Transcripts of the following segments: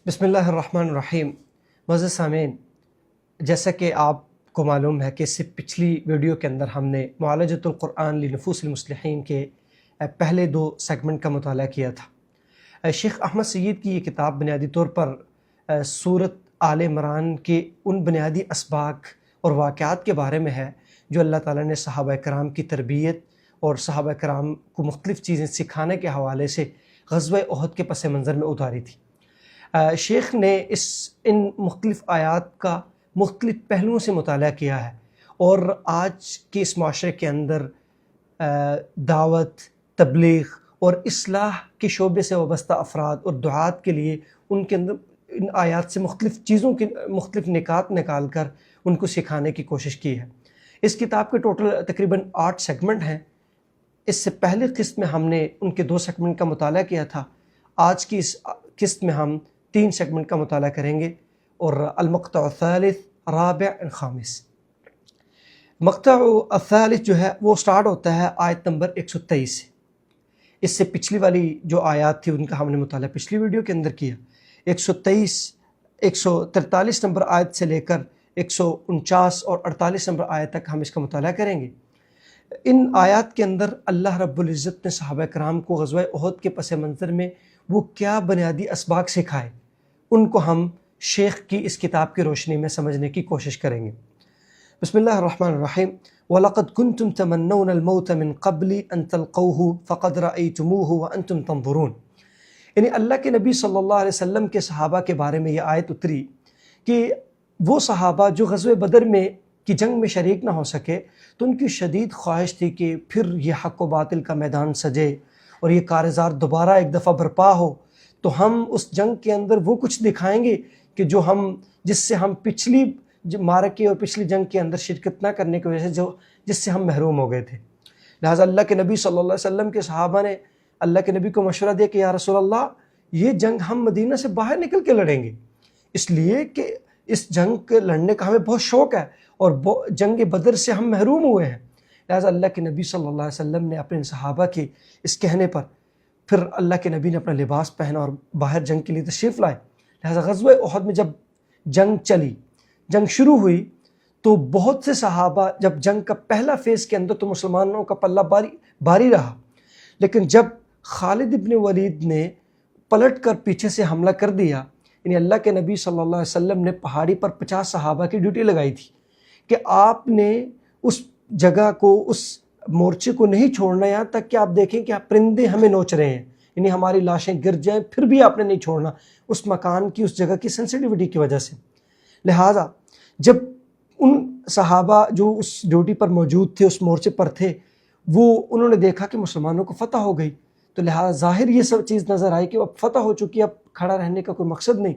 بسم اللہ الرحمن الرحیم۔ معزز سامعین، جیسا کہ آپ کو معلوم ہے کہ اس سے پچھلی ویڈیو کے اندر ہم نے معالجۃ القرآن لنفوس المصلحین کے پہلے 2 سیگمنٹ کا مطالعہ کیا تھا۔ شیخ احمد سید کی یہ کتاب بنیادی طور پر سورۃ آل عمران کے ان بنیادی اسباق اور واقعات کے بارے میں ہے جو اللہ تعالیٰ نے صحابہ کرام کی تربیت اور صحابہ کرام کو مختلف چیزیں سکھانے کے حوالے سے غزوہ احد کے پس منظر میں اتاری تھی۔ شیخ نے ان مختلف آیات کا مختلف پہلوؤں سے مطالعہ کیا ہے اور آج کے اس معاشرے کے اندر دعوت، تبلیغ اور اصلاح کے شعبے سے وابستہ افراد اور دعات کے لیے ان کے اندر ان آیات سے مختلف چیزوں کے مختلف نکات نکال کر ان کو سکھانے کی کوشش کی ہے۔ اس کتاب کے ٹوٹل تقریباً 8 سیگمنٹ ہیں۔ اس سے پہلے قسط میں ہم نے ان کے 2 سیگمنٹ کا مطالعہ کیا تھا۔ آج کی اس قسط میں ہم 3 سیگمنٹ کا مطالعہ کریں گے اور المقطع الثالث، رابع اور خامس۔ مقطع الثالث جو ہے وہ سٹارٹ ہوتا ہے آیت نمبر 123 سے۔ اس سے پچھلی والی جو آیات تھی ان کا ہم نے مطالعہ پچھلی ویڈیو کے اندر کیا۔ 143 نمبر آیت سے لے کر 149 اور 48 نمبر آیت تک ہم اس کا مطالعہ کریں گے۔ ان آیات کے اندر اللہ رب العزت نے صحابہ کرام کو غزوہ احد کے پس منظر میں وہ کیا بنیادی اسباق سکھائے، ان کو ہم شیخ کی اس کتاب کی روشنی میں سمجھنے کی کوشش کریں گے۔ بسم اللہ الرحمن الرحیم۔ وَلَقَدْ كُنْتُمْ تَمَنَّوْنَ الْمَوْتَ مِنْ قَبْلِ أَنْ تَلْقَوْهُ فَقَدْ رَأَيْتُمُوهُ وَأَنْتُمْ تَنْظُرُونَ۔ یعنی اللہ کے نبی صلی اللہ علیہ وسلم کے صحابہ کے بارے میں یہ آیت اتری کہ وہ صحابہ جو غزوہ بدر میں کی جنگ میں شریک نہ ہو سکے تو ان کی شدید خواہش تھی کہ پھر یہ حق و باطل کا میدان سجے اور یہ کارزار دوبارہ ایک دفعہ برپا ہو، تو ہم اس جنگ کے اندر وہ کچھ دکھائیں گے کہ جس سے ہم پچھلی معرکے اور پچھلی جنگ کے اندر شرکت نہ کرنے کی وجہ سے جس سے ہم محروم ہو گئے تھے۔ لہٰذا اللہ کے نبی صلی اللہ علیہ وسلم کے صحابہ نے اللہ کے نبی کو مشورہ دیا کہ یا رسول اللہ، یہ جنگ ہم مدینہ سے باہر نکل کے لڑیں گے، اس لیے کہ اس جنگ کے لڑنے کا ہمیں بہت شوق ہے اور جنگ بدر سے ہم محروم ہوئے ہیں۔ لہٰذا اللہ کے نبی صلی اللہ علیہ وسلم نے اپنے صحابہ کے اس کہنے پر پھر اللہ کے نبی نے اپنا لباس پہنا اور باہر جنگ کے لیے تشریف لائے۔ لہٰذا غزوہ احد میں جب جنگ چلی، جنگ شروع ہوئی، تو بہت سے صحابہ جب جنگ کا پہلا فیز کے اندر تو مسلمانوں کا پلہ باری رہا، لیکن جب خالد ابن ولید نے پلٹ کر پیچھے سے حملہ کر دیا، یعنی اللہ کے نبی صلی اللہ علیہ وسلم نے پہاڑی پر 50 صحابہ کی ڈیوٹی لگائی تھی کہ آپ نے اس جگہ کو، اس مورچے کو نہیں چھوڑنا یہاں تک کہ آپ دیکھیں کہ پرندے ہمیں نوچ رہے ہیں، یعنی ہماری لاشیں گر جائیں، پھر بھی آپ نے نہیں چھوڑنا اس مکان کی، اس جگہ کی سینسٹیوٹی کی وجہ سے۔ لہٰذا جب ان صحابہ جو اس ڈیوٹی پر موجود تھے، اس مورچے پر تھے، انہوں نے دیکھا کہ مسلمانوں کو فتح ہو گئی، تو لہٰذا ظاہر یہ سب چیز نظر آئی کہ اب فتح ہو چکی، اب کھڑا رہنے کا کوئی مقصد نہیں،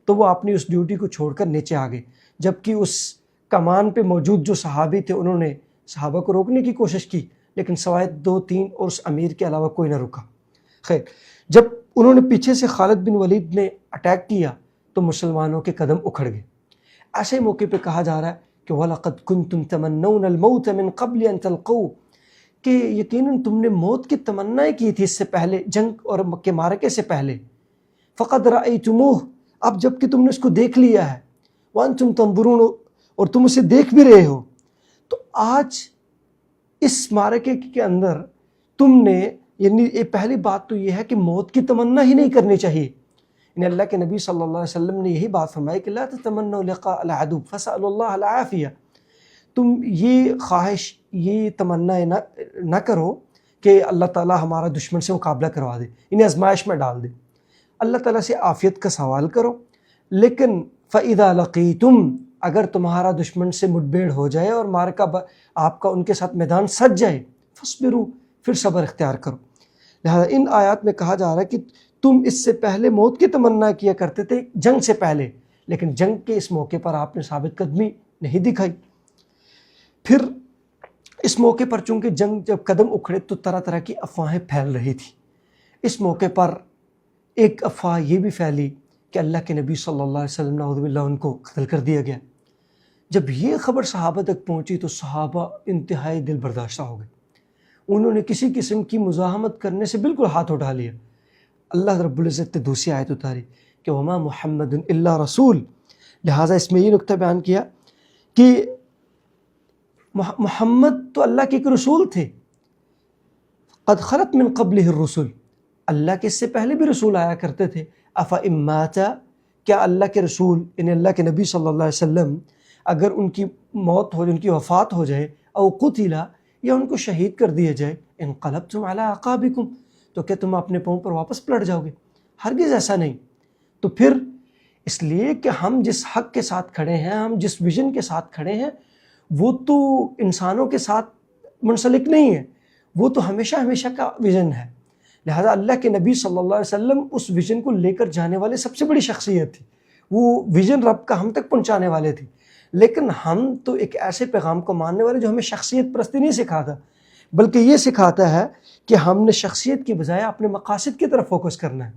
تو وہ اپنی اس ڈیوٹی کو چھوڑ کر نیچے آ گئے، جبکہ اس کمان پہ موجود جو صحابی تھے انہوں نے صحابہ کو روکنے کی کوشش کی، لیکن سوائے 2-3 اور اس امیر کے علاوہ کوئی نہ رکا۔ خیر، جب انہوں نے پیچھے سے خالد بن ولید نے اٹیک کیا تو مسلمانوں کے قدم اکھڑ گئے۔ ایسے موقع پہ کہا جا رہا ہے کہ وَلَقَدْ كُنْتُمْ تَمَنَّوْنَ الْمَوْتَ مِنْ قَبْلِ أَنْ تَلْقَوْهُ، کہ یقیناً تم نے موت کی تمنا کی تھی اس سے پہلے، جنگ اور کے معرکے سے پہلے۔ فَقَدْ رَأَيْتُمُوهُ، اب جب کہ تم نے اس کو دیکھ لیا ہے، وَأَنْتُمْ تَنْظُرُونَ، اور تم اسے دیکھ بھی رہے ہو، تو آج اس معرکے کے اندر تم نے، یعنی پہلی بات تو یہ ہے کہ موت کی تمنا ہی نہیں کرنی چاہیے۔ یعنی اللہ کے نبی صلی اللہ علیہ وسلم نے یہی بات فرمائی کہ لا تتمنوا لقاء العدو فاسألوا اللہ العافیہ، تم یہ خواہش، یہ تمنا نہ کرو کہ اللہ تعالیٰ ہمارا دشمن سے مقابلہ کروا دے، انہیں آزمائش میں ڈال دے، اللہ تعالیٰ سے عافیت کا سوال کرو۔ لیکن فَإِذَا لَقِيتُمْ، اگر تمہارا دشمن سے مٹبھیڑ ہو جائے اور معرکہ آپ کا ان کے ساتھ میدان سج جائے، فَاصْبِرُوا، پھر صبر اختیار کرو۔ لہذا ان آیات میں کہا جا رہا ہے کہ تم اس سے پہلے موت کی تمنا کیا کرتے تھے جنگ سے پہلے، لیکن جنگ کے اس موقع پر آپ نے ثابت قدمی نہیں دکھائی۔ پھر اس موقع پر چونکہ جنگ جب قدم اکھڑے تو طرح طرح کی افواہیں پھیل رہی تھی۔ اس موقع پر ایک افواہ یہ بھی پھیلی کہ اللہ کے نبی صلی اللہ علیہ وسلم نعوذ باللہ ان کو قتل کر دیا گیا۔ جب یہ خبر صحابہ تک پہنچی تو صحابہ انتہائی دل برداشتہ ہو گئے، انہوں نے کسی قسم کی مزاحمت کرنے سے بالکل ہاتھ اٹھا لیا۔ اللہ رب العزت نے دوسری آیت اتاری کہ وما محمد الا رسول، لہٰذا اس میں یہ نقطہ بیان کیا کہ محمد تو اللہ کے ایک رسول تھے، قد خلت من قبلہ الرسل، اللہ کے اس سے پہلے بھی رسول آیا کرتے تھے، افإن مات، کیا اللہ کے رسول یعنی اللہ کے نبی صلی اللہ علیہ وسلم اگر ان کی موت ہو، ان کی وفات ہو جائے، او قتل، یا ان کو شہید کر دیا جائے، انقلبتم علی اعقابکم، تو کیا تم اپنے پاؤں پر واپس پلٹ جاؤ گے؟ ہرگز ایسا نہیں۔ تو پھر اس لیے کہ ہم جس حق کے ساتھ کھڑے ہیں، ہم جس ویژن کے ساتھ کھڑے ہیں، وہ تو انسانوں کے ساتھ منسلک نہیں ہے، وہ تو ہمیشہ ہمیشہ کا ویژن ہے۔ لہذا اللہ کے نبی صلی اللہ علیہ وسلم اس ویژن کو لے کر جانے والے سب سے بڑی شخصیت تھی، وہ ویژن رب کا ہم تک پہنچانے والے تھے۔ لیکن ہم تو ایک ایسے پیغام کو ماننے والے جو ہمیں شخصیت پرستی نہیں سکھاتا، بلکہ یہ سکھاتا ہے کہ ہم نے شخصیت کی بجائے اپنے مقاصد کی طرف فوکس کرنا ہے۔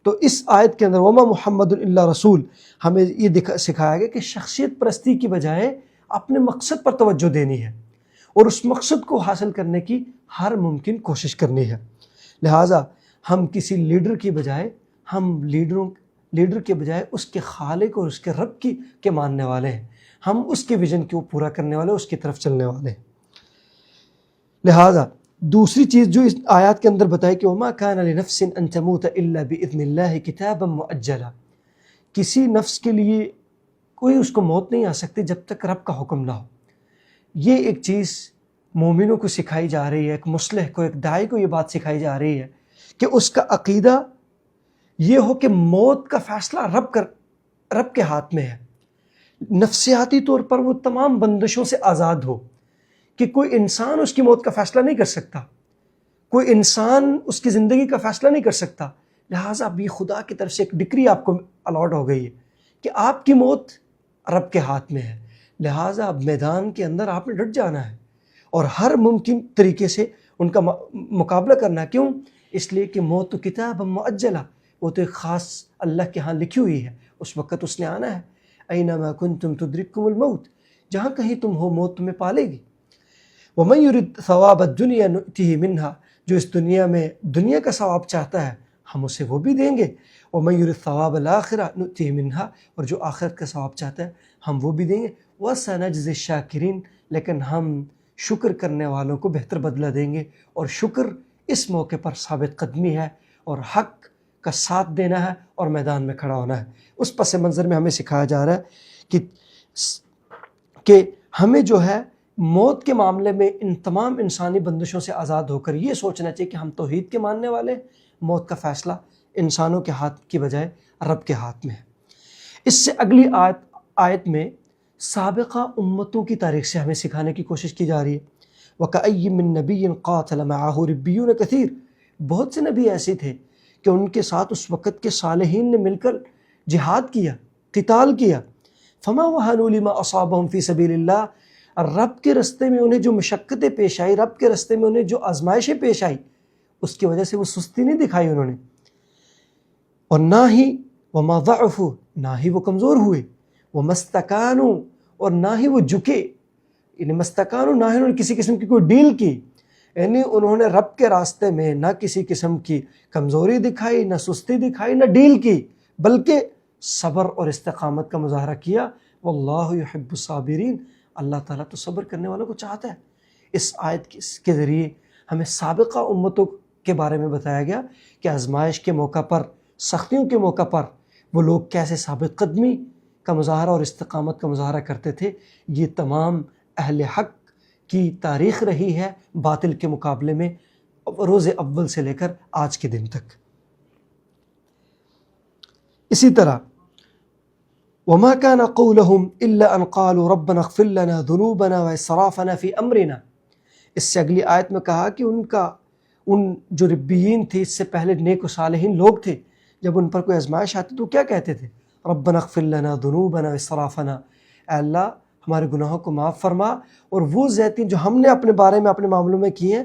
تو اس آیت کے اندر وما محمد الا رسول ہمیں یہ سکھایا گیا کہ شخصیت پرستی کی بجائے اپنے مقصد پر توجہ دینی ہے اور اس مقصد کو حاصل کرنے کی ہر ممکن کوشش کرنی ہے۔ لہٰذا ہم کسی لیڈر کی بجائے، ہم لیڈر کے بجائے اس کے خالق اور اس کے رب کے ماننے والے ہیں، ہم اس کے ویژن کو پورا کرنے والے، اس کی طرف چلنے والے ہیں۔ لہٰذا دوسری چیز جو اس آیات کے اندر بتائی کہ وما كان لنفس ان تموت الا باذن اللہ کتابا مؤجلا، کسی نفس کے لیے کوئی اس کو موت نہیں آ سکتی جب تک رب کا حکم نہ ہو۔ یہ ایک چیز مومنوں کو سکھائی جا رہی ہے، ایک مصلح کو، ایک داعی کو یہ بات سکھائی جا رہی ہے کہ اس کا عقیدہ یہ ہو کہ موت کا فیصلہ رب کے ہاتھ میں ہے، نفسیاتی طور پر وہ تمام بندشوں سے آزاد ہو کہ کوئی انسان اس کی موت کا فیصلہ نہیں کر سکتا، کوئی انسان اس کی زندگی کا فیصلہ نہیں کر سکتا۔ لہٰذا اب یہ خدا کی طرف سے ایک ڈگری آپ کو الاٹ ہو گئی ہے کہ آپ کی موت رب کے ہاتھ میں ہے، لہٰذا اب میدان کے اندر آپ نے ڈٹ جانا ہے اور ہر ممکن طریقے سے ان کا مقابلہ کرنا ہے۔ کیوں؟ اس لیے کہ موت تو کتاب مؤجلہ، وہ تو ایک خاص اللہ کے ہاں لکھی ہوئی ہے، اس وقت اس نے آنا ہے۔ اینما کنتم تدرککم الموت، جہاں کہیں تم ہو موت تمہیں پالے گی۔ ومن یرد ثواب الدنیا نؤتہ منہا، جو اس دنیا میں دنیا کا ثواب چاہتا ہے ہم اسے وہ بھی دیں گے۔ ومن یرد ثواب الآخرہ نؤتہ منہا، اور جو آخرت کا ثواب چاہتا ہے ہم وہ بھی دیں گے۔ وسنجزی الشاکرین، لیکن ہم شکر کرنے والوں کو بہتر بدلہ دیں گے، اور شکر اس موقع پر ثابت قدمی ہے اور حق کا ساتھ دینا ہے اور میدان میں کھڑا ہونا ہے۔ اس پس منظر میں ہمیں سکھایا جا رہا ہے کہ ہمیں جو ہے موت کے معاملے میں ان تمام انسانی بندشوں سے آزاد ہو کر یہ سوچنا چاہیے کہ ہم توحید کے ماننے والے ہیں، موت کا فیصلہ انسانوں کے ہاتھ کی بجائے رب کے ہاتھ میں ہے۔ اس سے اگلی آیت میں سابقہ امتوں کی تاریخ سے ہمیں سکھانے کی کوشش کی جا رہی ہے۔ وَكَأَيٍّ مِّن نَبِيٍّ قَاتَلَ مَعَهُ رِبِّيُّونَ كَثِيرٌ، بہت سے نبی ایسے تھے کہ ان کے ساتھ اس وقت کے صالحین نے مل کر جہاد کیا، قتال کیا۔ فَمَا وَهَنُوا لِمَا أَصَابَهُمْ فِي سَبِيلِ اللَّهِ، رب کے رستے میں انہیں جو مشقتیں پیش آئی، رب کے رستے میں انہیں جو آزمائشیں پیش آئی، اس کی وجہ سے وہ سستی نہیں دکھائی انہوں نے، اور نہ ہی وَمَا ضَعُفُوا، نہ ہی وہ کمزور ہوئے، وَمَا اسْتَكَانُوا، اور نہ ہی وہ جھکے، یعنی مستکانوں، نہ ہی انہوں نے کسی قسم کی کوئی ڈیل کی، یعنی انہوں نے رب کے راستے میں نہ کسی قسم کی کمزوری دکھائی، نہ سستی دکھائی، نہ ڈیل کی، بلکہ صبر اور استقامت کا مظاہرہ کیا۔ واللہ یحب الصابرین، اللہ تعالیٰ تو صبر کرنے والوں کو چاہتا ہے۔ اس آیت کے ذریعے ہمیں سابقہ امتوں کے بارے میں بتایا گیا کہ آزمائش کے موقع پر، سختیوں کے موقع پر وہ لوگ کیسے ثابت قدمی کا مظاہرہ اور استقامت کا مظاہرہ کرتے تھے۔ یہ تمام اہل حق کی تاریخ رہی ہے باطل کے مقابلے میں، روز اول سے لے کر آج کے دن تک۔ اسی طرح وما كان قولهم الا ان قالوا ربنا اغفر لنا ذنوبنا واسرافنا في امرنا، اس سے اگلی آیت میں کہا کہ ان جو ربیین تھے، اس سے پہلے نیک و صالحین لوگ تھے، جب ان پر کوئی آزمائش آتی تو کیا کہتے تھے؟ ربنا اغفر لنا ذنوبنا واسرافنا، اے اللہ ہمارے گناہوں کو معاف فرما، اور وہ زیادتی جو ہم نے اپنے بارے میں اپنے معاملوں میں کی ہیں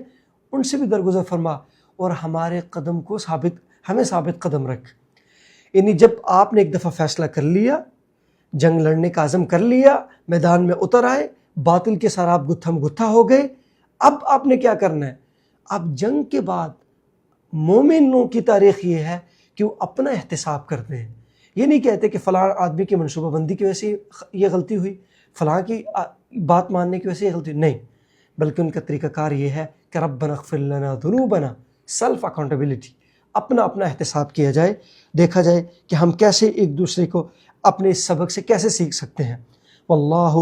ان سے بھی درگزر فرما، اور ہمارے قدم کو ہمیں ثابت قدم رکھ۔ یعنی جب آپ نے ایک دفعہ فیصلہ کر لیا، جنگ لڑنے کا عزم کر لیا، میدان میں اتر آئے، باطل کے ساتھ آپ گتھم گتھا ہو گئے، اب آپ نے کیا کرنا ہے؟ اب جنگ کے بعد مومنوں کی تاریخ یہ ہے کہ وہ اپنا احتساب کرتے ہیں یہ نہیں کہتے کہ فلاں آدمی کی منصوبہ بندی کی وجہ سے یہ غلطی ہوئی، فلاں کی بات ماننے کی وجہ سے یہ غلطی، نہیں، بلکہ ان کا طریقہ کار یہ ہے کہ ربنا اغفر لنا ذنوبنا، سیلف اکاؤنٹیبلٹی، اپنا احتساب کیا جائے، دیکھا جائے کہ ہم کیسے ایک دوسرے کو اپنے اس سبق سے کیسے سیکھ سکتے ہیں۔ واللہ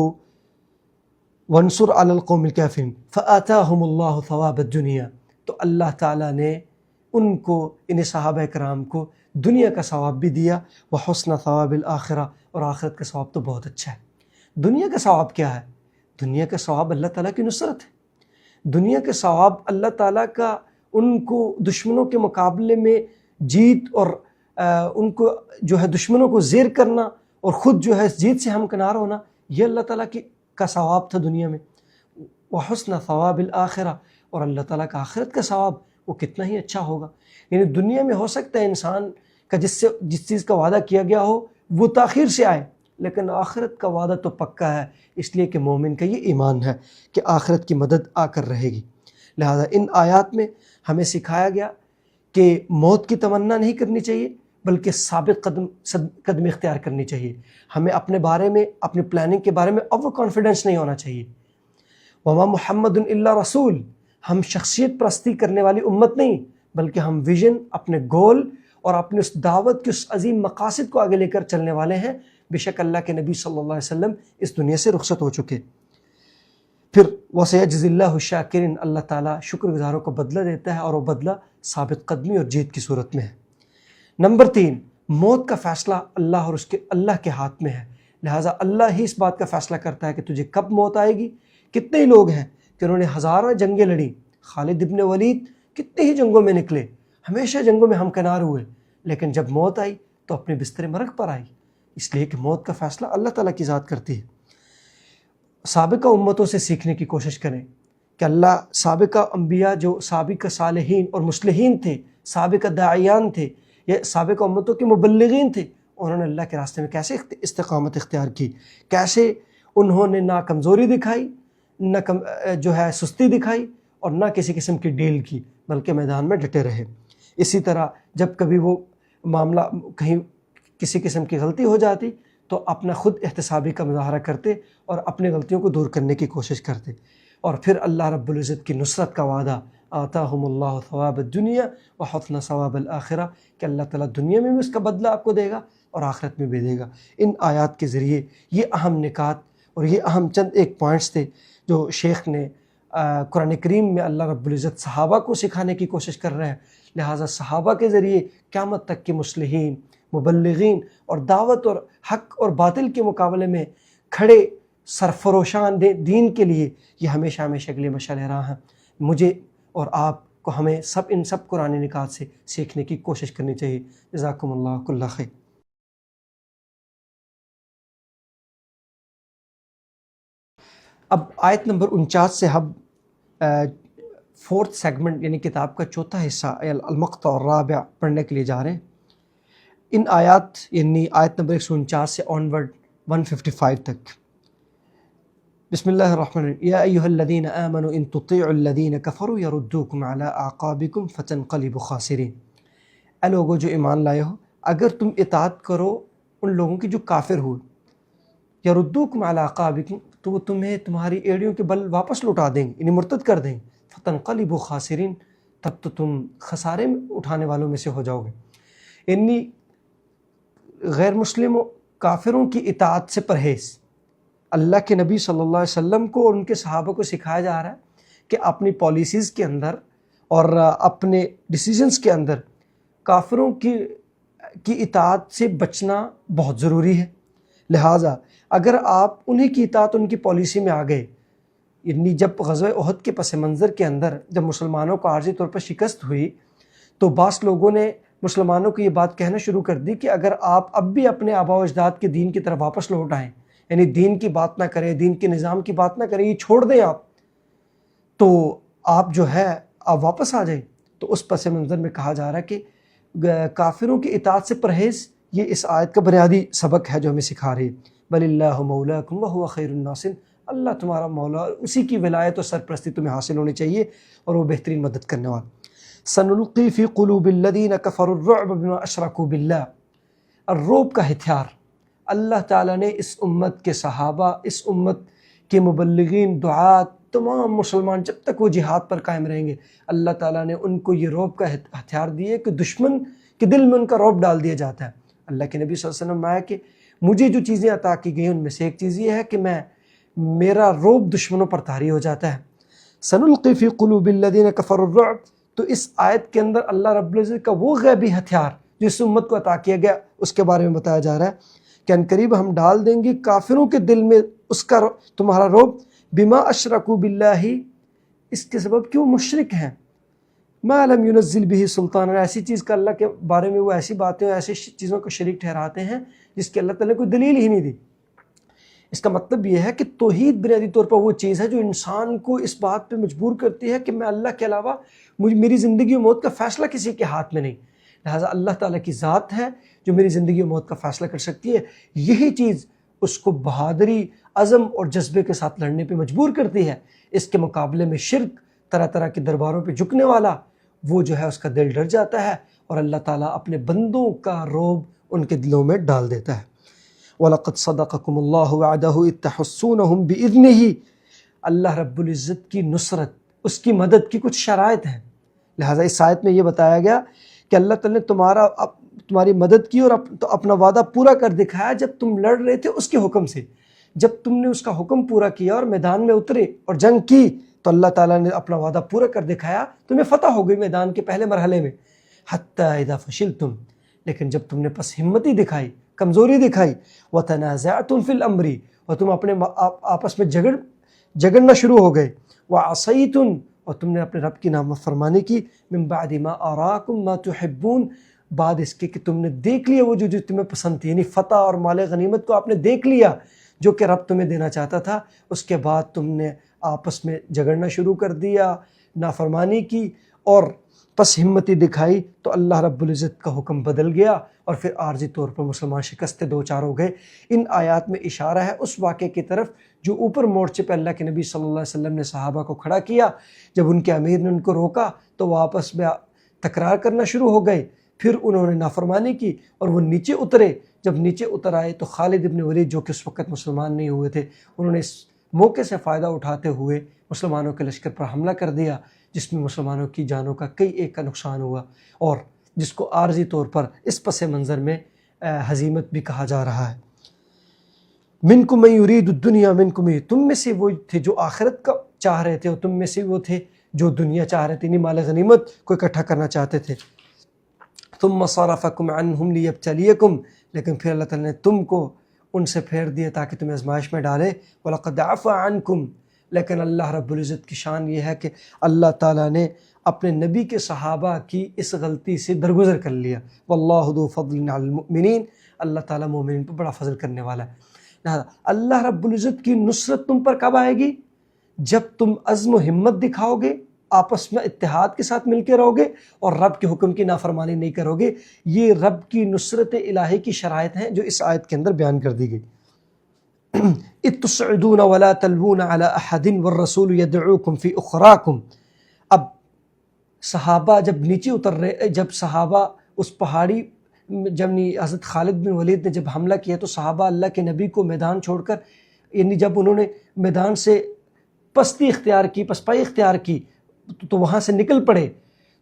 وانصر علی القوم الکافرین فآتاہم اللہ ثواب الدنیا، تو اللہ تعالیٰ نے ان کو، ان صحابہ کرام کو دنیا کا ثواب بھی دیا، وحسن ثواب الآخرہ، اور آخرت کا ثواب تو بہت اچھا ہے۔ دنیا کا ثواب کیا ہے؟ دنیا کا ثواب اللہ تعالیٰ کی نصرت ہے، دنیا کا ثواب اللہ تعالیٰ کا ان کو دشمنوں کے مقابلے میں جیت، اور ان کو جو ہے دشمنوں کو زیر کرنا اور خود جو ہے جیت سے ہمکنار ہونا، یہ اللہ تعالیٰ کا ثواب تھا دنیا میں۔ وحسن ثواب الآخرہ، اور اللہ تعالیٰ کا آخرت کا ثواب وہ کتنا ہی اچھا ہوگا۔ یعنی دنیا میں ہو سکتا ہے انسان کا جس چیز کا وعدہ کیا گیا ہو وہ تاخیر سے آئے، لیکن آخرت کا وعدہ تو پکا ہے، اس لیے کہ مومن کا یہ ایمان ہے کہ آخرت کی مدد آ کر رہے گی۔ لہذا ان آیات میں ہمیں سکھایا گیا کہ موت کی تمنا نہیں کرنی چاہیے، بلکہ ثابت قدم اختیار کرنی چاہیے۔ ہمیں اپنے بارے میں، اپنی پلاننگ کے بارے میں اوور کانفیڈنس نہیں ہونا چاہیے۔ وما محمد الا رسول، ہم شخصیت پرستی کرنے والی امت نہیں، بلکہ ہم ویژن، اپنے گول اور اپنے اس دعوت کے اس عظیم مقاصد کو آگے لے کر چلنے والے ہیں۔ بے شک اللہ کے نبی صلی اللہ علیہ وسلم اس دنیا سے رخصت ہو چکے۔ پھر وَسَيَجْزِي اللَّهُ الشَّاكِرِينَ، اللہ تعالیٰ شکر گزاروں کو بدلہ دیتا ہے، اور وہ بدلہ ثابت قدمی اور جیت کی صورت میں ہے۔ نمبر 3، موت کا فیصلہ اللہ کے ہاتھ میں ہے، لہٰذا اللہ ہی اس بات کا فیصلہ کرتا ہے کہ تجھے کب موت آئے گی۔ کتنے ہی لوگ ہیں کہ انہوں نے ہزاروں جنگیں لڑیں، خالد ابن ولید کتنے ہی جنگوں میں نکلے، ہمیشہ جنگوں میں ہمکنار ہوئے، لیکن جب موت آئی تو اپنے بستر مرگ پر آئی، اس لیے کہ موت کا فیصلہ اللہ تعالیٰ کی ذات کرتی ہے۔ سابقہ امتوں سے سیکھنے کی کوشش کریں کہ اللہ سابقہ انبیاء جو سابقہ صالحین اور مصلحین تھے، سابقہ داعیان تھے، یہ سابقہ امتوں کے مبلغین تھے، انہوں نے اللہ کے راستے میں کیسے استقامت اختیار کی، کیسے انہوں نے نہ کمزوری دکھائی، نہ جو ہے سستی دکھائی، اور نہ کسی قسم کی ڈیل کی، بلکہ میدان میں ڈٹے رہے۔ اسی طرح جب کبھی وہ معاملہ کہیں کسی قسم کی غلطی ہو جاتی تو اپنا خود احتسابی کا مظاہرہ کرتے اور اپنی غلطیوں کو دور کرنے کی کوشش کرتے، اور پھر اللہ رب العزت کی نصرت کا وعدہ، آتاہم اللہ ثواب الدنیا وحسن ثواب الآخرہ، کہ اللہ تعالیٰ دنیا میں بھی اس کا بدلہ آپ کو دے گا اور آخرت میں بھی دے گا۔ ان آیات کے ذریعے یہ اہم نکات اور یہ اہم چند ایک پوائنٹس تھے جو شیخ نے قرآن کریم میں اللہ رب العزت صحابہ کو سکھانے کی کوشش کر رہے ہیں۔ لہٰذا صحابہ کے ذریعے قیامت تک کے مصلحین، مبلغین اور دعوت اور حق اور باطل کے مقابلے میں کھڑے سرفروشان دین کے لیے یہ ہمیشہ ہمیشہ کے لیے مشعل راہ ہیں۔ مجھے اور آپ کو، ہمیں ان سب قرآن نکات سے سیکھنے کی کوشش کرنی چاہیے۔ جزاکم اللہ کل خیر۔ اب آیت نمبر 49 سے ہم 4th سیگمنٹ یعنی کتاب کا چوتھا حصہ المقطع الرابع پڑھنے کے لیے جا رہے ہیں۔ ان آیات یعنی آیت نمبر 149 سے آنورڈ 155 تک۔ بسم اللہ الرحمن الرحیم۔ یا ایھا الذین آمنوا ان تطیعوا الذین کفروا یردوکم علی اعقابکم فتنقلبوا خاسرین۔ اے لوگو جو ایمان لائے ہو، اگر تم اطاعت کرو ان لوگوں کی جو کافر ہوئے، یردوکم علی اعقابکم، تو وہ تمہیں تمہاری ایڑیوں کے بل واپس لوٹا دیں گے، یعنی مرتد کر دیں گے، فتنقلبوا خاسرین، تب تو تم خسارے اٹھانے والوں میں سے ہو جاؤ گے۔ یعنی غیر مسلم و کافروں کی اطاعت سے پرہیز اللہ کے نبی صلی اللہ علیہ وسلم کو اور ان کے صحابہ کو سکھایا جا رہا ہے کہ اپنی پالیسیز کے اندر اور اپنے ڈیسیجنز کے اندر کافروں کی اطاعت سے بچنا بہت ضروری ہے۔ لہٰذا اگر آپ انہی کی اطاعت ان کی پالیسی میں آ گئے، یعنی جب غزوہ احد کے پس منظر کے اندر جب مسلمانوں کو عارضی طور پر شکست ہوئی تو بعض لوگوں نے مسلمانوں کو یہ بات کہنا شروع کر دی کہ اگر آپ اب بھی اپنے آباء و اجداد کے دین کی طرف واپس لوٹ آئیں، یعنی دین کی بات نہ کریں، دین کے نظام کی بات نہ کریں، یہ چھوڑ دیں آپ، تو آپ جو ہے آپ واپس آ جائیں۔ تو اس پس منظر میں کہا جا رہا ہے کہ کافروں کی اطاعت سے پرہیز یہ اس آیت کا بنیادی سبق ہے جو ہمیں سکھا رہی ہے۔ بل اللہ مولاکم وہو خیر الناصرین، اللہ تمہارا مولا، اسی کی ولایت اور سرپرستی تمہیں حاصل ہونی چاہیے اور وہ بہترین مدد کرنے والا۔ سنلقی فی قلوب الذین کفروا الرعب بما اشرکوا باللہ، الروب کا ہتھیار اللہ تعالیٰ نے اس امت کے صحابہ، اس امت کے مبلغین، دعات، تمام مسلمان جب تک وہ جہاد پر قائم رہیں گے، اللہ تعالیٰ نے ان کو یہ روب کا ہتھیار دیے کہ دشمن کے دل میں ان کا روب ڈال دیا جاتا ہے۔ اللہ کے نبی صلی اللہ علیہ وسلم آیا کہ مجھے جو چیزیں عطا کی گئی ان میں سے ایک چیز یہ ہے کہ میرا روب دشمنوں پر طاری ہو جاتا ہے۔ سنلقی فی قلوب الذین کفروا الرعب، تو اس آیت کے اندر اللہ رب العزت کا وہ غیبی ہتھیار جو اس امت کو عطا کیا گیا اس کے بارے میں بتایا جا رہا ہے کہ عنقریب ہم ڈال دیں گے کافروں کے دل میں اس کا تمہارا روب، بما اشرکوا باللہ، اس کے سبب کہ وہ مشرک ہیں، ما لم ينزل به سلطان، ایسی چیز کا اللہ کے بارے میں وہ ایسی باتیں، ایسی چیزوں کو شریک ٹھہراتے ہیں جس کی اللہ تعالیٰ نے کوئی دلیل ہی نہیں دی۔ اس کا مطلب یہ ہے کہ توحید بنیادی طور پر وہ چیز ہے جو انسان کو اس بات پہ مجبور کرتی ہے کہ میں اللہ کے علاوہ میری زندگی و موت کا فیصلہ کسی کے ہاتھ میں نہیں، لہٰذا اللہ تعالیٰ کی ذات ہے جو میری زندگی و موت کا فیصلہ کر سکتی ہے۔ یہی چیز اس کو بہادری، عزم اور جذبے کے ساتھ لڑنے پہ مجبور کرتی ہے۔ اس کے مقابلے میں شرک، طرح طرح کے درباروں پہ جھکنے والا، وہ جو ہے اس کا دل ڈر جاتا ہے اور اللہ تعالیٰ اپنے بندوں کا روب ان کے دلوں میں ڈال دیتا ہے۔ وَلَقَدْ صَدَقَكُمُ اللَّهُ وَعْدَهُ إِذْ تَحُسُّونَهُمْ بِإِذْنِهِ، اللہ رب العزت کی نصرت، اس کی مدد کی کچھ شرائط ہیں، لہٰذا اس آیت میں یہ بتایا گیا کہ اللہ تعالیٰ نے تمہاری مدد کی اور اپنا وعدہ پورا کر دکھایا جب تم لڑ رہے تھے اس کے حکم سے۔ جب تم نے اس کا حکم پورا کیا اور میدان میں اترے اور جنگ کی تو اللہ تعالیٰ نے اپنا وعدہ پورا کر دکھایا، تمہیں فتح ہو گئی میدان کے پہلے مرحلے میں۔ حتی اذا فشلتم، لیکن جب تم نے پس ہمتی دکھائی، کمزوری دکھائی، وتنازعتم فی الامر، اور تم اپنے آپس میں جھگڑنا شروع ہو گئے، وعصیتم، اور تم نے اپنے رب کی نافرمانی کی، من بعد ما اراکم ما تحبون، بعد اس کے کہ تم نے دیکھ لیا وہ جو تمہیں پسند تھی، یعنی فتح اور مال غنیمت کو آپ نے دیکھ لیا جو کہ رب تمہیں دینا چاہتا تھا، اس کے بعد تم نے آپس میں جھگڑنا شروع کر دیا، نافرمانی کی اور پس ہمتی دکھائی، تو اللہ رب العزت کا حکم بدل گیا اور پھر عارضی طور پر مسلمان شکست دو چار ہو گئے۔ ان آیات میں اشارہ ہے اس واقعے کی طرف جو اوپر مورچے پہ اللہ کے نبی صلی اللہ علیہ وسلم نے صحابہ کو کھڑا کیا، جب ان کے امیر نے ان کو روکا تو وہ آپس میں تکرار کرنا شروع ہو گئے، پھر انہوں نے نافرمانی کی اور وہ نیچے اترے۔ جب نیچے اتر آئے تو خالد ابن ولید جو کہ اس وقت مسلمان نہیں ہوئے تھے، انہوں نے اس موقع سے فائدہ اٹھاتے ہوئے مسلمانوں کے لشکر پر حملہ کر دیا، جس میں مسلمانوں کی جانوں کا کئی ایک کا نقصان ہوا، اور جس کو عارضی طور پر اس پس منظر میں ہزیمت بھی کہا جا رہا ہے۔ منکم من یرید الدنیا منکم، تم میں سے وہ تھے جو آخرت کا چاہ رہے تھے اور تم میں سے وہ تھے جو دنیا چاہ رہے تھے، یعنی مال غنیمت کو اکٹھا کرنا چاہتے تھے۔ ثم صرفکم عنہم لیبتلیکم، لیکن پھر اللہ تعالیٰ نے تم کو ان سے پھیر دیا تاکہ تمہیں آزمائش میں ڈالے۔ وَلَقَدْ عَفَا عَنْكُمْ، لیکن اللہ رب العزت کی شان یہ ہے کہ اللہ تعالیٰ نے اپنے نبی کے صحابہ کی اس غلطی سے درگزر کر لیا۔ وَاللَّهُ ذُو فَضْلٍ عَلَى الْمُؤْمِنِينَ، اللہ تعالیٰ مومنین پر بڑا فضل کرنے والا ہے۔ لہذا اللہ رب العزت کی نصرت تم پر کب آئے گی؟ جب تم عزم و ہمت دکھاؤ گے، آپس میں اتحاد کے ساتھ مل کے رہو گے اور رب کے حکم کی نافرمانی نہیں کرو گے۔ یہ رب کی نصرت الہی کی شرائط ہیں جو اس آیت کے اندر بیان کر دی گئی۔ اِذْ تُصْعِدُونَ وَلَا تَلْوُونَ عَلَىٰ أَحَدٍ وَالرَّسُولُ يَدْعُوكُمْ فِي أُخْرَاكُمْ، اب صحابہ جب نیچے اتر رہے، جب صحابہ اس پہاڑی جب حضرت خالد بن ولید نے جب حملہ کیا تو صحابہ اللہ کے نبی کو میدان چھوڑ کر، یعنی جب انہوں نے میدان سے پستی اختیار کی، پسپائی اختیار کی تو وہاں سے نکل پڑے،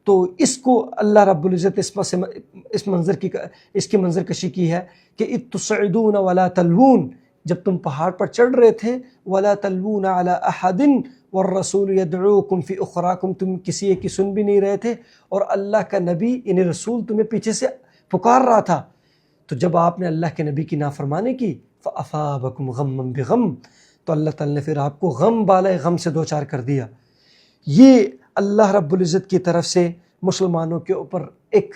تو اس کو اللہ رب العزت اس کی منظر کشی کی ہے کہ اِذْ تُصْعِدُونَ وَلَا تَلْوُونَ، جب تم پہاڑ پر چڑھ رہے تھے، وَلَا تَلْوُونَ عَلَىٰ أَحَدٍ وَالرَّسُولُ يَدْعُوكُمْ فِي أُخْرَاكُمْ، تم کسی ایک کی سن بھی نہیں رہے تھے اور اللہ کا نبی یعنی رسول تمہیں پیچھے سے پکار رہا تھا، تو جب آپ نے اللہ کے نبی کی نافرمانی کی فَأَصَابَكُمْ غَمًّا بِغَمٍّ، تو اللہ تعالیٰ نے پھر آپ کو غم بالائے غم سے دوچار کر دیا۔ یہ اللہ رب العزت کی طرف سے مسلمانوں کے اوپر ایک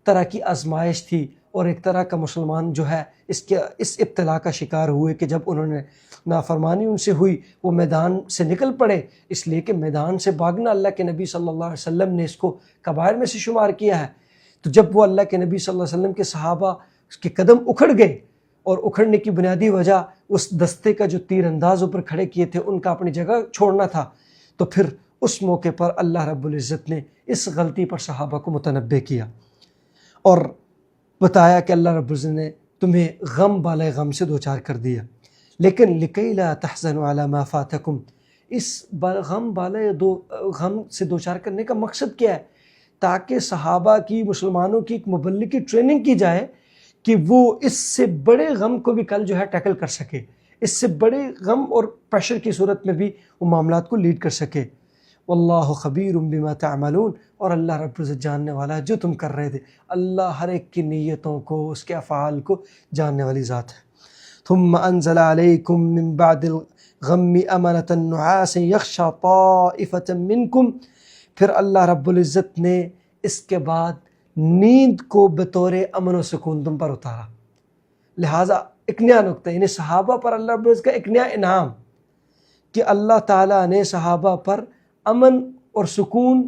طرح کی آزمائش تھی، اور ایک طرح کا مسلمان جو ہے اس ابتلا کا شکار ہوئے کہ جب انہوں نے نافرمانی ان سے ہوئی وہ میدان سے نکل پڑے، اس لیے کہ میدان سے بھاگنا اللہ کے نبی صلی اللہ علیہ وسلم نے اس کو کبائر میں سے شمار کیا ہے۔ تو جب وہ اللہ کے نبی صلی اللہ علیہ وسلم کے صحابہ اس کے قدم اکھڑ گئے، اور اکھڑنے کی بنیادی وجہ اس دستے کا جو تیر انداز اوپر کھڑے کیے تھے ان کا اپنی جگہ چھوڑنا تھا، تو پھر اس موقع پر اللہ رب العزت نے اس غلطی پر صحابہ کو متنبہ کیا اور بتایا کہ اللہ رب العزت نے تمہیں غم بالائے غم سے دوچار کر دیا، لیکن لکی لا تحزنوا علی ما فاتکم، اس غم بالائے غم سے دوچار کرنے کا مقصد کیا ہے؟ تاکہ صحابہ کی، مسلمانوں کی ایک مبلغ کی ٹریننگ کی جائے کہ وہ اس سے بڑے غم کو بھی کل جو ہے ٹیکل کر سکے، اس سے بڑے غم اور پریشر کی صورت میں بھی وہ معاملات کو لیڈ کر سکے۔ واللہ خبیر بما تعملون، اور اللہ رب العزت جاننے والا ہے جو تم کر رہے تھے۔ اللہ ہر ایک کی نیتوں کو، اس کے افعال کو جاننے والی ذات ہے۔ ثم انزل علیکم من بعد الغم امنۃ نعاسا یغشی طائفۃ منکم، پھر اللہ رب العزت نے اس کے بعد نیند کو بطور امن و سکون تم پر اتارا۔ لہٰذا ایک نیا نقطہ، یعنی صحابہ پر اللہ رب العزت کا ایک نیا انعام کہ اللہ تعالیٰ نے صحابہ پر امن اور سکون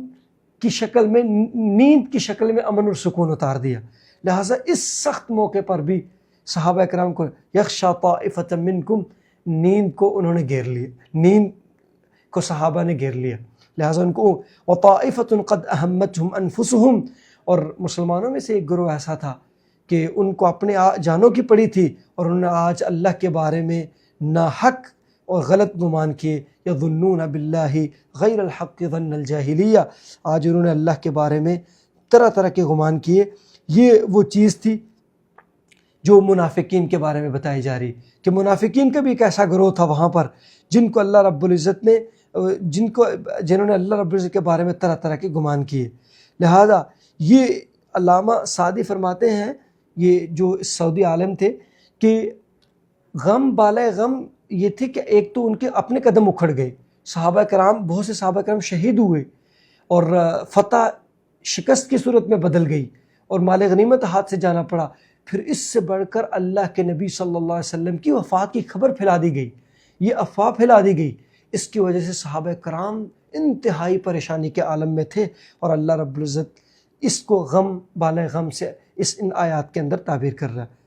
کی شکل میں، نیند کی شکل میں امن اور سکون اتار دیا۔ لہٰذا اس سخت موقع پر بھی صحابہ کرام کو یغشی طائفۃ منکم، نیند کو انہوں نے گھیر لیا، نیند کو صحابہ نے گھیر لیا، لہٰذا ان کو وطائفۃ قد اہمتہم انفسہم، اور مسلمانوں میں سے ایک گروہ ایسا تھا کہ ان کو اپنے جانوں کی پڑی تھی اور انہوں نے آج اللہ کے بارے میں ناحق اور غلط گمان کیے۔ یظنون باللہ غیر الحق ظن الجاہلیہ، آج انہوں نے اللہ کے بارے میں طرح طرح کے گمان کیے۔ یہ وہ چیز تھی جو منافقین کے بارے میں بتائی جا رہی کہ منافقین کا بھی ایک ایسا گروہ تھا وہاں پر جن کو اللہ رب العزت نے جنہوں نے اللہ رب العزت کے بارے میں طرح طرح کے گمان کیے۔ لہذا یہ علامہ سعدی فرماتے ہیں، یہ جو سعودی عالم تھے، کہ غم بالائے غم یہ تھے کہ ایک تو ان کے اپنے قدم اکھڑ گئے، صحابہ کرام، بہت سے صحابہ کرام شہید ہوئے اور فتح شکست کی صورت میں بدل گئی اور مال غنیمت ہاتھ سے جانا پڑا۔ پھر اس سے بڑھ کر اللہ کے نبی صلی اللہ علیہ وسلم کی وفات کی خبر پھیلا دی گئی، یہ افواہ پھیلا دی گئی۔ اس کی وجہ سے صحابہ کرام انتہائی پریشانی کے عالم میں تھے، اور اللہ رب العزت اس کو غم بالائے غم سے ان آیات کے اندر تعبیر کر رہا ہے۔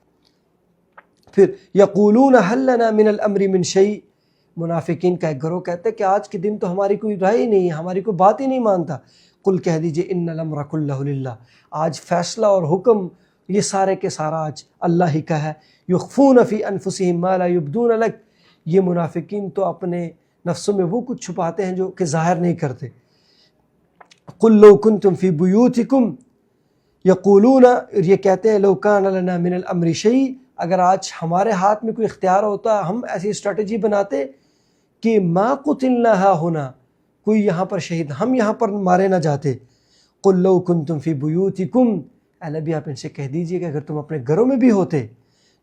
پھر یقولون حل لنا من الامر من شیء، منافقین کا ایک گروہ کہتے ہیں کہ آج کے دن تو ہماری کوئی رائے ہی نہیں ہے، ہماری کوئی بات ہی نہیں مانتا۔ قل کہہ دیجئے ان الامر کلہ للہ، آج فیصلہ اور حکم یہ سارے کے سارا آج اللہ ہی کا ہے۔ یخفون فی انفسہم ما لا یبدون لک، یہ منافقین تو اپنے نفسوں میں وہ کچھ چھپاتے ہیں جو کہ ظاہر نہیں کرتے۔ قل لو کنتم فی بیوتکم یقولون، یہ کہتے ہیں لو کان لنا من الامر شیء، اگر آج ہمارے ہاتھ میں کوئی اختیار ہوتا ہم ایسی اسٹریٹجی بناتے کہ ما قتلنا ہاہنا، کوئی یہاں پر شہید، ہم یہاں پر مارے نہ جاتے۔ قل لو کنتم فی بیوتکم، اے نبی آپ ان سے کہہ دیجئے کہ اگر تم اپنے گھروں میں بھی ہوتے،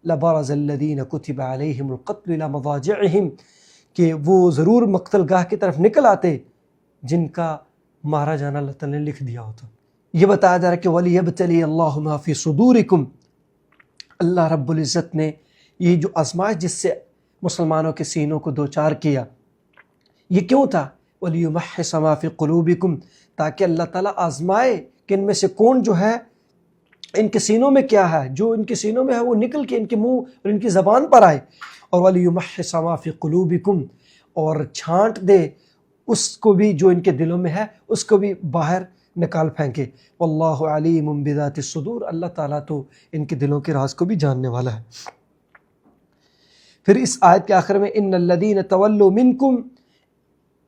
لبرز الذین کتب علیہم القتل الی مضاجعہم، کہ وہ ضرور مقتل گاہ کی طرف نکل آتے جن کا مارا جانا اللہ تعالیٰ نے لکھ دیا ہوتا۔ یہ بتایا جا رہا ہے کہ وَلِيَبْتَلِيَ اللَّهُ مَا فِي صُدُورِكُمْ، اللہ رب العزت نے یہ جو آزمائش جس سے مسلمانوں کے سینوں کو دوچار کیا، یہ کیوں تھا؟ وَلِيُمَحِّصَ مَا فِي قُلُوبِكُمْ، تاکہ اللہ تعالیٰ آزمائے کہ ان میں سے کون جو ہے، ان کے سینوں میں کیا ہے، جو ان کے سینوں میں ہے وہ نکل کے ان کے منہ اور ان کی زبان پر آئے۔ اور وَلِيُمَحِّصَ مَا فِي قُلُوبِكُمْ، اور چھانٹ دے اس کو بھی جو ان کے دلوں میں ہے، اس کو بھی باہر نکال پھینکے۔ واللہ علیم بذات الصدور، اللہ تعالیٰ تو ان کے دلوں کے راز کو بھی جاننے والا ہے۔ پھر اس آیت کے آخر میں ان الذین تولوا منکم،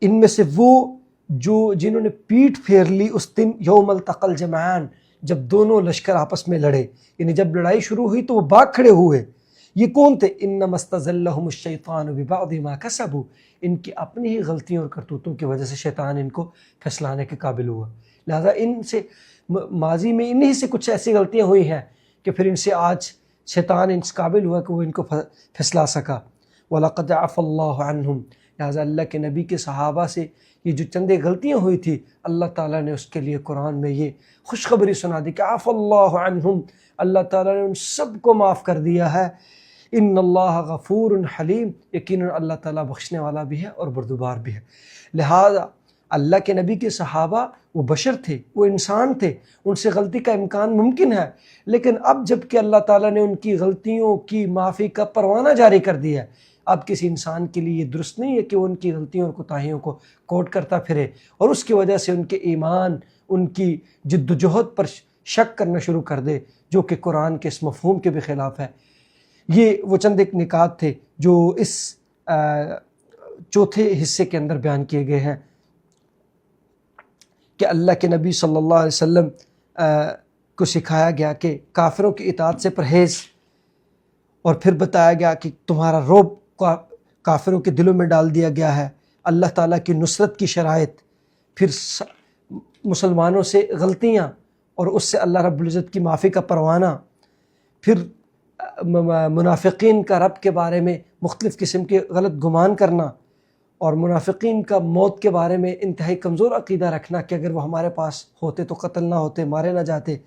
ان میں سے وہ جو جنہوں نے پیٹھ پھیر لی اس دن یوم التقى الجمعان، جب دونوں لشکر آپس میں لڑے، یعنی جب لڑائی شروع ہوئی تو وہ بھاگ کھڑے ہوئے۔ یہ کون تھے؟ انما استزلهم الشیطان ببعض ما کسبوا، ان کی اپنی ہی غلطیوں اور کرتوتوں کی وجہ سے شیطان ان کو پھسلانے کے قابل ہوا۔ لہذا ان سے ماضی میں انہی سے کچھ ایسی غلطیاں ہوئی ہیں کہ پھر ان سے آج شیطان ان سے قابل ہوا کہ وہ ان کو پھسلا سکا۔ وَلَقَدْ عَفَى اللَّهُ عَنْهُمْ، لہذا اللہ کے نبی کے صحابہ سے یہ جو چند غلطیاں ہوئی تھی، اللہ تعالیٰ نے اس کے لیے قرآن میں یہ خوشخبری سنا دی کہ عَفَى اللَّهُ عَنْهُمْ، اللہ تعالیٰ نے ان سب کو معاف کر دیا ہے۔ ان اللہ غفور حلیم، یقیناً اللہ تعالیٰ بخشنے والا بھی ہے اور بردبار بھی ہے۔ لہذا اللہ کے نبی کے صحابہ وہ بشر تھے، وہ انسان تھے، ان سے غلطی کا امکان ممکن ہے، لیکن اب جب کہ اللہ تعالیٰ نے ان کی غلطیوں کی معافی کا پروانہ جاری کر دیا ہے، اب کسی انسان کے لیے یہ درست نہیں ہے کہ وہ ان کی غلطیوں اور کوتاہیوں کو کوٹ کرتا پھرے اور اس کی وجہ سے ان کے ایمان، ان کی جد و جہد پر شک کرنا شروع کر دے، جو کہ قرآن کے اس مفہوم کے بھی خلاف ہے۔ یہ وہ چند ایک نکات تھے جو اس چوتھے حصے کے اندر بیان کیے گئے ہیں کہ اللہ کے نبی صلی اللہ علیہ وسلم کو سکھایا گیا کہ کافروں کی اطاعت سے پرہیز، اور پھر بتایا گیا کہ تمہارا رعب کافروں کے دلوں میں ڈال دیا گیا ہے، اللہ تعالیٰ کی نصرت کی شرائط، پھر مسلمانوں سے غلطیاں اور اس سے اللہ رب العزت کی معافی کا پروانہ، پھر منافقین کا رب کے بارے میں مختلف قسم کے غلط گمان کرنا، اور منافقین کا موت کے بارے میں انتہائی کمزور عقیدہ رکھنا کہ اگر وہ ہمارے پاس ہوتے تو قتل نہ ہوتے، مارے نہ جاتے۔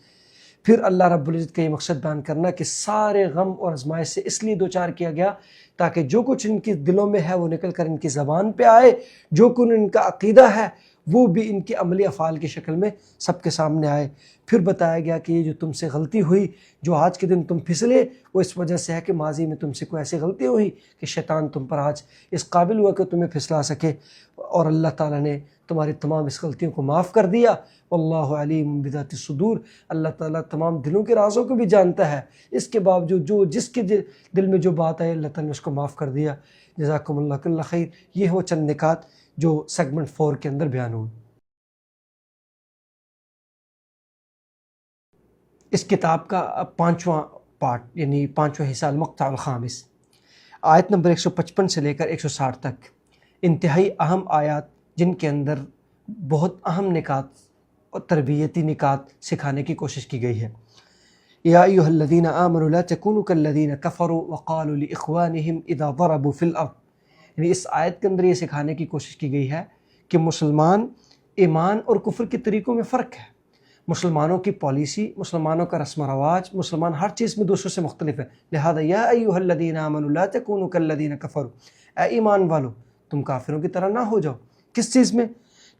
پھر اللہ رب العزت کا یہ مقصد بیان کرنا کہ سارے غم اور آزمائش سے اس لیے دوچار کیا گیا تاکہ جو کچھ ان کے دلوں میں ہے وہ نکل کر ان کی زبان پہ آئے، جو کچھ ان کا عقیدہ ہے وہ بھی ان کی عملی افعال کی شکل میں سب کے سامنے آئے۔ پھر بتایا گیا کہ یہ جو تم سے غلطی ہوئی، جو آج کے دن تم پھسلے، وہ اس وجہ سے ہے کہ ماضی میں تم سے کوئی ایسی غلطی ہوئی کہ شیطان تم پر آج اس قابل ہوا کہ تمہیں پھسلا سکے، اور اللہ تعالیٰ نے تمہاری تمام اس غلطیوں کو معاف کر دیا۔ واللہ علیم بذات الصدور، اللہ تعالیٰ تمام دلوں کے رازوں کو بھی جانتا ہے، اس کے باوجود جو جس کے دل میں جو بات آئے اللہ تعالیٰ نے اس کو معاف کر دیا۔ جزاکم اللہ کل خیر۔ یہ وہ چند نکات جو سیگمنٹ 4 کے اندر بیان ہوئے۔ اس کتاب کا 5واں پارٹ یعنی 5واں حصہ المقطع الخامس، آیت نمبر 155 سے لے کر 160 تک انتہائی اہم آیات، جن کے اندر بہت اہم نکات اور تربیتی نکات سکھانے کی کوشش کی گئی ہے۔ یا ایھا الذین آمنوا لا تکونوا کالذین کفروا وقالوا لاخوانہم اذا ضربوا فی الارض، یعنی اس آیت کے اندر یہ سکھانے کی کوشش کی گئی ہے کہ مسلمان ایمان اور کفر کے طریقوں میں فرق ہے، مسلمانوں کی پالیسی، مسلمانوں کا رسم و رواج، مسلمان ہر چیز میں دوسروں سے مختلف ہے، لہذا یا ایھا الذین آمنوا لا تکونوا کالذین کفروا، اے ایمان والو تم کافروں کی طرح نہ ہو جاؤ۔ کس چیز میں؟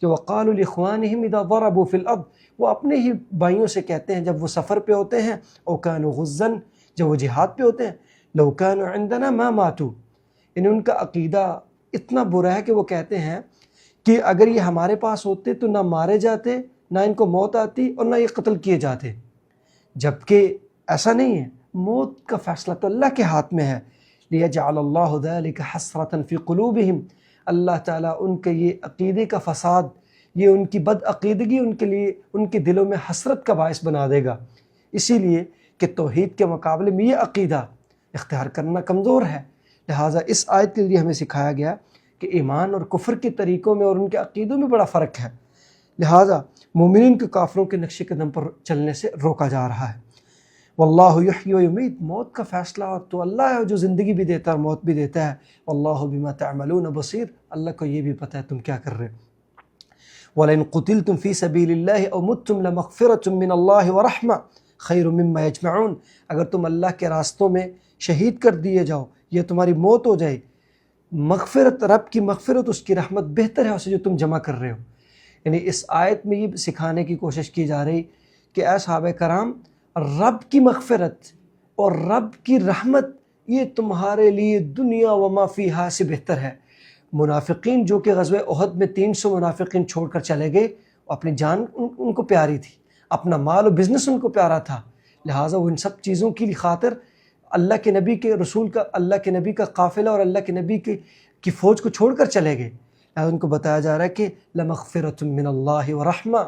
کہ وقالوا لاخوانہم اذا ضربوا فی الارض، وہ اپنے ہی بھائیوں سے کہتے ہیں جب وہ سفر پہ ہوتے ہیں، او کانوا غزا، جب وہ جہاد پہ ہوتے ہیں، لو کانوا عندنا ما ماتوا، یعنی ان کا عقیدہ اتنا برا ہے کہ وہ کہتے ہیں کہ اگر یہ ہمارے پاس ہوتے تو نہ مارے جاتے، نہ ان کو موت آتی، اور نہ یہ قتل کیے جاتے، جبکہ ایسا نہیں ہے، موت کا فیصلہ تو اللہ کے ہاتھ میں ہے۔ لیجعل اللہ ذلک حسرۃ فی قلوبہم، اللہ تعالیٰ ان کے یہ عقیدے کا فساد، یہ ان کی بد عقیدگی ان کے لیے ان کے دلوں میں حسرت کا باعث بنا دے گا، اسی لیے کہ توحید کے مقابلے میں یہ عقیدہ اختیار کرنا کمزور ہے۔ لہٰذا اس آیت کے ذریعے ہمیں سکھایا گیا کہ ایمان اور کفر کے طریقوں میں اور ان کے عقیدوں میں بڑا فرق ہے، لہٰذا مومنین کو کافروں کے نقش قدم پر چلنے سے روکا جا رہا ہے۔ واللہ یحیی و یمیت، موت کا فیصلہ تو اللہ ہے جو زندگی بھی دیتا ہے اور موت بھی دیتا ہے۔ واللہ بما تعملون بصیر، اللہ کو یہ بھی پتہ ہے تم کیا کر رہے۔ وَلَئِن قُتِلْتُمْ فِي سَبِيلِ اللَّهِ أَوْ مُتْتُمْ لَمَغْفِرَةٌ مِّنَ اللَّهِ وَرَحْمَةٌ خَيْرٌ مِّمَّا يَجْمَعُونَ، اگر تم اللہ کے راستوں میں شہید کر دیے جاؤ یا تمہاری موت ہو جائے، مغفرت، رب کی مغفرت، اس کی رحمت بہتر ہے اسے جو تم جمع کر رہے ہو۔ یعنی اس آیت میں یہ سکھانے کی کوشش کی جا رہی کہ اے صحابہ کرام، رب کی مغفرت اور رب کی رحمت یہ تمہارے لیے دنیا و ما فیہا سے بہتر ہے۔ منافقین جو کہ غزوہ احد میں 300 منافقین چھوڑ کر چلے گئے، اپنی جان ان کو پیاری تھی، اپنا مال و بزنس ان کو پیارا تھا، لہٰذا وہ ان سب چیزوں کی خاطر اللہ کے نبی کے رسول کا، اللہ کے نبی کا قافلہ اور اللہ کے نبی کی فوج کو چھوڑ کر چلے گئے۔ لہٰذا ان کو بتایا جا رہا ہے کہ لمغفرۃ من اللہ ورحمہ،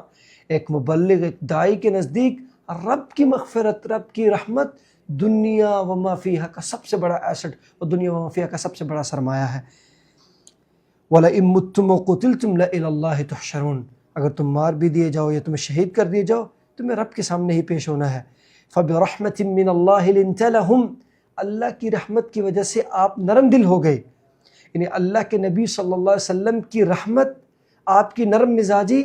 ایک مبلغ، ایک داعی کے نزدیک رب کی مغفرت، رب کی رحمت دنیا و ما فیہا کا سب سے بڑا ایسٹ اور دنیا و ما فیہا کا سب سے بڑا سرمایہ ہے۔ وَلَئِن مُتُّمْ وَقُتِلْتُمْ لَإِلَى اللَّهِ تُحْشَرُونَ، اگر تم مار بھی دیے جاؤ یا تمہیں شہید کر دیے جاؤ، تمہیں رب کے سامنے ہی پیش ہونا ہے۔ فَبِرَحْمَةٍ مِّنَ اللَّهِ لِنْتَ لَهُمْ، اللہ کی رحمت کی وجہ سے آپ نرم دل ہو گئے، یعنی اللہ کے نبی صلی اللہ علیہ وسلم کی رحمت، آپ کی نرم مزاجی،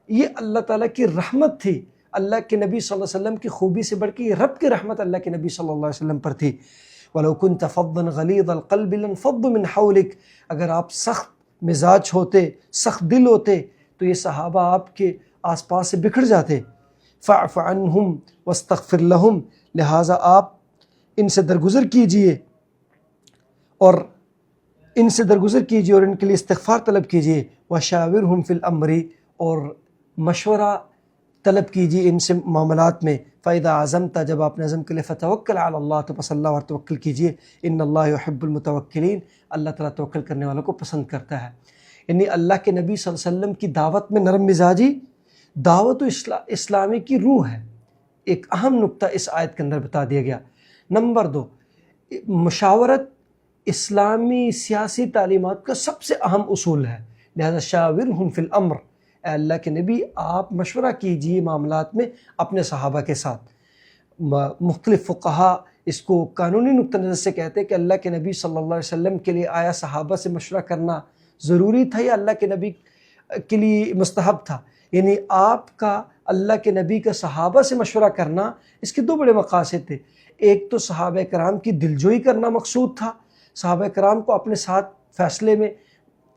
یہ اللہ تعالیٰ کی رحمت تھی۔ اللہ کے نبی صلی اللہ علیہ وسلم کی خوبی سے بڑھ کے یہ رب کی رحمت اللہ کے نبی صلی اللہ علیہ وسلم پر تھی۔ وَلَوْ كُنْتَ فَظًّا غَلِيظَ الْقَلْبِ لَانفَضُّوا مِنْ حَوْلِكَ، اگر آپ سخت مزاج ہوتے، سخت دل ہوتے، تو یہ صحابہ آپ کے آس پاس سے بکھر جاتے۔ فَاعْفُ عَنْهُمْ وَاسْتَغْفِرْ لَهُمْ، لہٰذا آپ ان سے درگزر کیجئے اور ان کے لیے استغفار طلب کیجئے۔ وَشَاوِرْهُمْ فِي الْأَمْرِ، اور مشورہ طلب کیجئے ان سے معاملات میں۔ فَإِذَا عَزَمْتَ جب آپ نے عزم کے لیے فَتَوَكَّلْ عَلَى اللَّهِ تو بس اللہ پر توکل کیجیے، ان اللہ يحب المتوکلین، اللہ تعالیٰ توکل کرنے والوں کو پسند کرتا ہے۔ یعنی اللہ کے نبی صلی اللہ علیہ وسلم کی دعوت میں نرم مزاجی دعوت اسلامی کی روح ہے، ایک اہم نقطہ اس آیت کے اندر بتا دیا گیا۔ نمبر 2، مشاورت اسلامی سیاسی تعلیمات کا سب سے اہم اصول ہے، لہذا شاورہم فی الامر، اے اللہ کے نبی آپ مشورہ کیجئے معاملات میں اپنے صحابہ کے ساتھ۔ مختلف فقہا اس کو قانونی نقطہ نظر سے کہتے ہیں کہ اللہ کے نبی صلی اللہ علیہ وسلم کے لیے آیا صحابہ سے مشورہ کرنا ضروری تھا یا اللہ کے نبی کے لیے مستحب تھا؟ یعنی آپ کا اللہ کے نبی کا صحابہ سے مشورہ کرنا، اس کے دو بڑے مقاصد تھے۔ ایک تو صحابہ کرام کی دلجوئی کرنا مقصود تھا، صحابہ کرام کو اپنے ساتھ فیصلے میں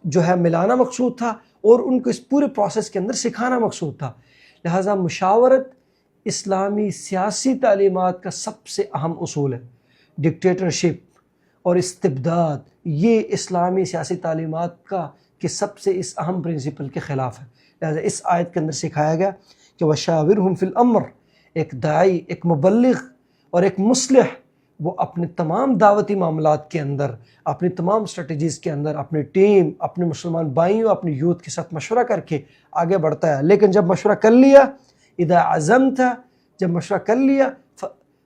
جو ہے ملانا مقصود تھا، اور ان کو اس پورے پروسیس کے اندر سکھانا مقصود تھا۔ لہٰذا مشاورت اسلامی سیاسی تعلیمات کا سب سے اہم اصول ہے۔ ڈکٹیٹرشپ اور استبداد یہ اسلامی سیاسی تعلیمات کا کہ سب سے اس اہم پرنسپل کے خلاف ہے۔ لہٰذا اس آیت کے اندر سکھایا گیا کہ وَشَاوِرْهُمْ فِي الْأَمْرِ، ایک داعی، ایک مبلغ اور ایک مصلح وہ اپنے تمام دعوتی معاملات کے اندر، اپنی تمام اسٹریٹجیز کے اندر اپنی ٹیم، اپنے مسلمان بھائیوں، اپنی یوتھ کے ساتھ مشورہ کر کے آگے بڑھتا ہے۔ لیکن جب مشورہ کر لیا، اذا عزمت، جب مشورہ کر لیا،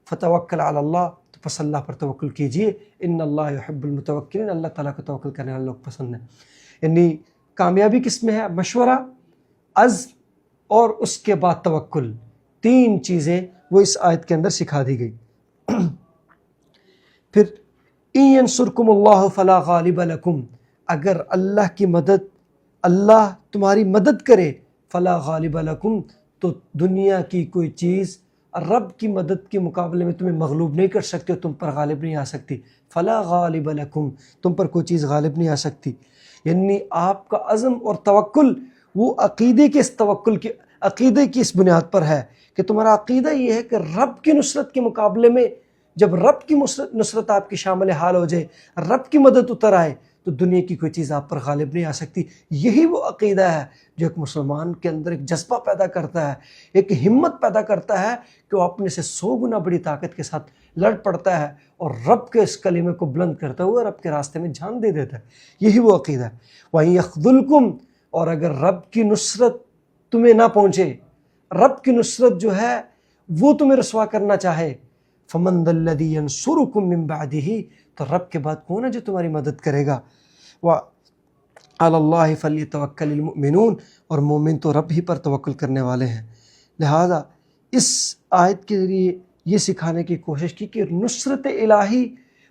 فتوکل علی اللہ، تو پس اللہ پر توکل کیجیے، ان اللہ یحب المتوکلین، اللہ تعالیٰ کو توکل کرنے والے لوگ پسند ہیں۔ یعنی کامیابی کس میں ہے؟ مشورہ، عزم اور اس کے بعد توکل، تین چیزیں وہ اس آیت کے اندر سکھا دی گئی۔ پھر ان ینصرکم اللہ فلا غالب لکم، اگر اللہ کی مدد، اللہ تمہاری مدد کرے، فلا غالب لکم، تو دنیا کی کوئی چیز رب کی مدد کے مقابلے میں تمہیں مغلوب نہیں کر سکتے، تم پر غالب نہیں آ سکتی۔ فلا غالب لکم، تم پر کوئی چیز غالب نہیں آ سکتی۔ یعنی آپ کا عزم اور توکل وہ عقیدے کی اس بنیاد پر ہے کہ تمہارا عقیدہ یہ ہے کہ رب کی نصرت کے مقابلے میں جب رب کی نصرت آپ کی شامل حال ہو جائے، رب کی مدد اتر آئے، تو دنیا کی کوئی چیز آپ پر غالب نہیں آ سکتی۔ یہی وہ عقیدہ ہے جو ایک مسلمان کے اندر ایک جذبہ پیدا کرتا ہے، ایک ہمت پیدا کرتا ہے کہ وہ اپنے سے 100 گنا بڑی طاقت کے ساتھ لڑ پڑتا ہے اور رب کے اس کلمے کو بلند کرتا ہوا رب کے راستے میں جان دے دیتا ہے۔ یہی وہ عقیدہ ہے۔ وَإِن يَخْذُلْكُمْ، اور اگر رب کی نصرت تمہیں نہ پہنچے، رب کی نصرت جو ہے وہ تمہیں رسوا کرنا چاہے، فَمَنْ ذَا الَّذِي يَنْصُرُكُم مِّن بَعْدِهِ، تو رب کے بعد کون ہے جو تمہاری مدد کرے گا؟ وَعَلَى اللَّهِ فَلْيَتَوَكَّلِ الْمُؤْمِنُونَ، اور مومن تو رب ہی پر توکل کرنے والے ہیں۔ لہذا اس آیت کے ذریعے یہ سکھانے کی کوشش کی کہ نصرت الہی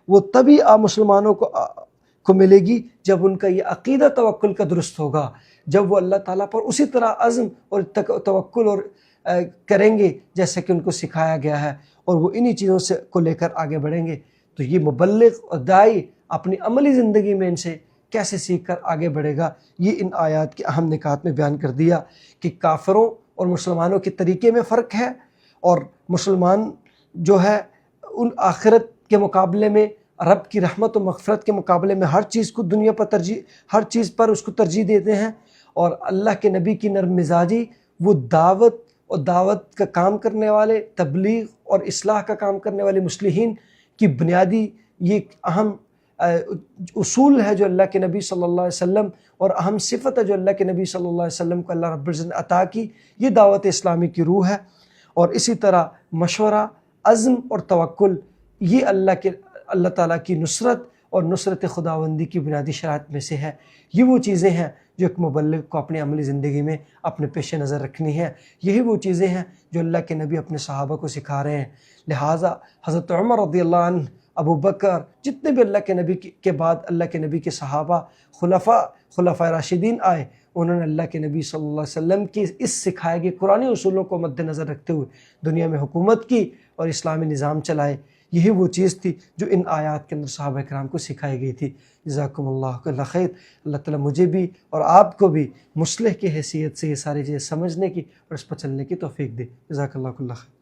وہ تبھی مسلمانوں کو ملے گی جب ان کا یہ عقیدہ توکل کا درست ہوگا، جب وہ اللہ تعالیٰ پر اسی طرح عزم اور توکل اور کریں گے جیسے کہ ان کو سکھایا گیا ہے، اور وہ انہی چیزوں سے کو لے کر آگے بڑھیں گے۔ تو یہ مبلغ اور داعی اپنی عملی زندگی میں ان سے کیسے سیکھ کر آگے بڑھے گا، یہ ان آیات کے اہم نکات میں بیان کر دیا کہ کافروں اور مسلمانوں کے طریقے میں فرق ہے، اور مسلمان جو ہے ان آخرت کے مقابلے میں، رب کی رحمت و مغفرت کے مقابلے میں ہر چیز کو دنیا پر ہر چیز پر اس کو ترجیح دیتے ہیں، اور اللہ کے نبی کی نرم مزاجی وہ دعوت کا کام کرنے والے، تبلیغ اور اصلاح کا کام کرنے والے مصلحین کی بنیادی یہ اہم اصول ہے جو اللہ کے نبی صلی اللہ علیہ وسلم، اور اہم صفت ہے جو اللہ کے نبی صلی اللہ علیہ وسلم کو اللہ رب العزت نے عطا کی، یہ دعوت اسلامی کی روح ہے۔ اور اسی طرح مشورہ، عزم اور توکل یہ اللہ تعالیٰ کی نصرت اور نصرت خداوندی کی بنیادی شرائط میں سے ہے۔ یہ وہ چیزیں ہیں جو ایک مبلغ کو اپنی عملی زندگی میں اپنے پیش نظر رکھنی ہے، یہی وہ چیزیں ہیں جو اللہ کے نبی اپنے صحابہ کو سکھا رہے ہیں۔ لہٰذا حضرت عمر رضی اللہ عنہ، ابو بکر، جتنے بھی اللہ کے نبی کے بعد اللہ کے نبی کے صحابہ خلفائے راشدین آئے، انہوں نے اللہ کے نبی صلی اللہ علیہ وسلم کی اس سکھائے گئے قرآنی اصولوں کو مد نظر رکھتے ہوئے دنیا میں حکومت کی اور اسلامی نظام چلائے۔ یہی وہ چیز تھی جو ان آیات کے اندر صحابہ کرام کو سکھائی گئی تھی۔ جزاکم اللہ خیر۔ اللہ تعالیٰ مجھے بھی اور آپ کو بھی مصلح کی حیثیت سے یہ ساری چیزیں سمجھنے کی اور اس پر چلنے کی توفیق دے۔ جزاک اللہ خیر۔